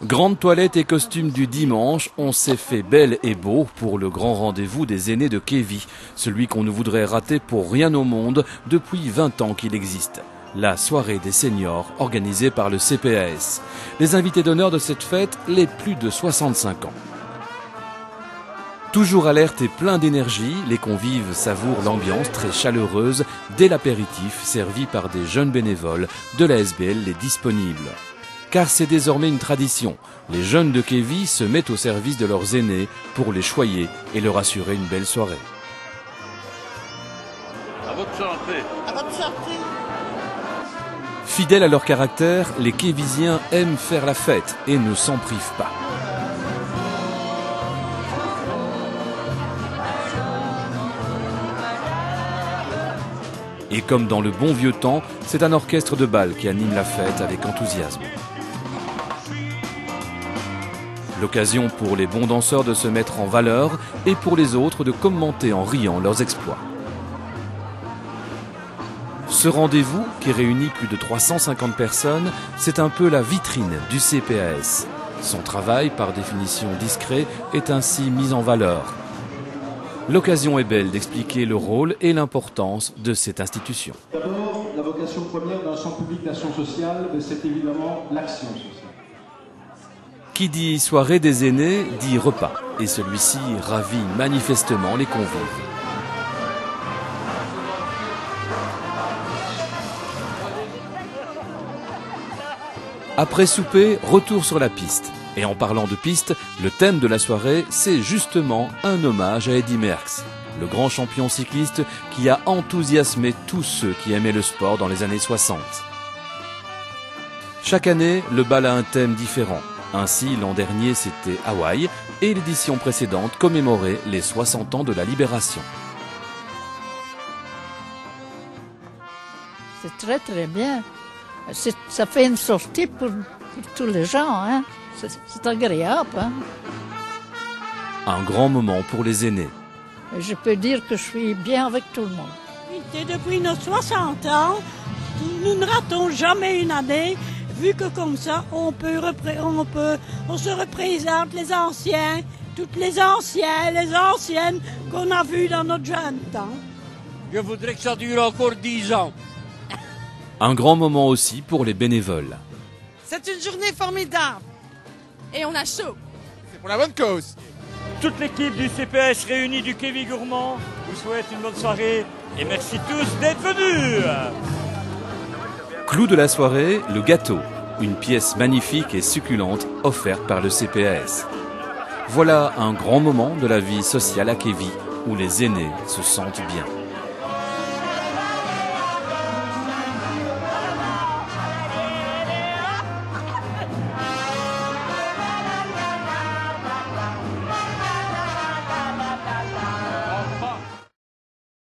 Grande toilette et costume du dimanche, on s'est fait belle et beau pour le grand rendez-vous des aînés de Kévis, celui qu'on ne voudrait rater pour rien au monde depuis 20 ans qu'il existe. La soirée des seniors organisée par le CPAS. Les invités d'honneur de cette fête, les plus de 65 ans. Toujours alertes et plein d'énergie, les convives savourent l'ambiance très chaleureuse dès l'apéritif servi par des jeunes bénévoles de la SBL Les Disponibles. Car c'est désormais une tradition. Les jeunes de Kévis se mettent au service de leurs aînés pour les choyer et leur assurer une belle soirée. À votre santé. À votre santé. Fidèles à leur caractère, les Kévisiens aiment faire la fête et ne s'en privent pas. Et comme dans le bon vieux temps, c'est un orchestre de bal qui anime la fête avec enthousiasme. L'occasion pour les bons danseurs de se mettre en valeur et pour les autres de commenter en riant leurs exploits. Ce rendez-vous, qui réunit plus de 350 personnes, c'est un peu la vitrine du CPAS. Son travail, par définition discret, est ainsi mis en valeur. L'occasion est belle d'expliquer le rôle et l'importance de cette institution. D'abord, la vocation première d'un centre public d'action sociale, c'est évidemment l'action sociale. Qui dit soirée des aînés dit repas, et celui-ci ravit manifestement les convives. Après souper, retour sur la piste. Et en parlant de piste, le thème de la soirée, c'est justement un hommage à Eddy Merckx, le grand champion cycliste qui a enthousiasmé tous ceux qui aimaient le sport dans les années 60. Chaque année, le bal a un thème différent. Ainsi, l'an dernier, c'était Hawaï et l'édition précédente commémorait les 60 ans de la Libération. C'est très très bien. Ça fait une sortie pour tous les gens. Hein. C'est agréable. Hein. Un grand moment pour les aînés. Et je peux dire que je suis bien avec tout le monde. Et depuis nos 60 ans, nous ne ratons jamais une année. Vu que comme ça, on se représente les anciens, toutes les anciennes qu'on a vues dans notre jeune temps. Je voudrais que ça dure encore 10 ans. Un grand moment aussi pour les bénévoles. C'est une journée formidable. Et on a chaud. C'est pour la bonne cause. Toute l'équipe du CPS réunie du Kévis Gourmand vous souhaite une bonne soirée et merci tous d'être venus. Clou de la soirée, le gâteau, une pièce magnifique et succulente offerte par le CPAS. Voilà un grand moment de la vie sociale à Kévis où les aînés se sentent bien.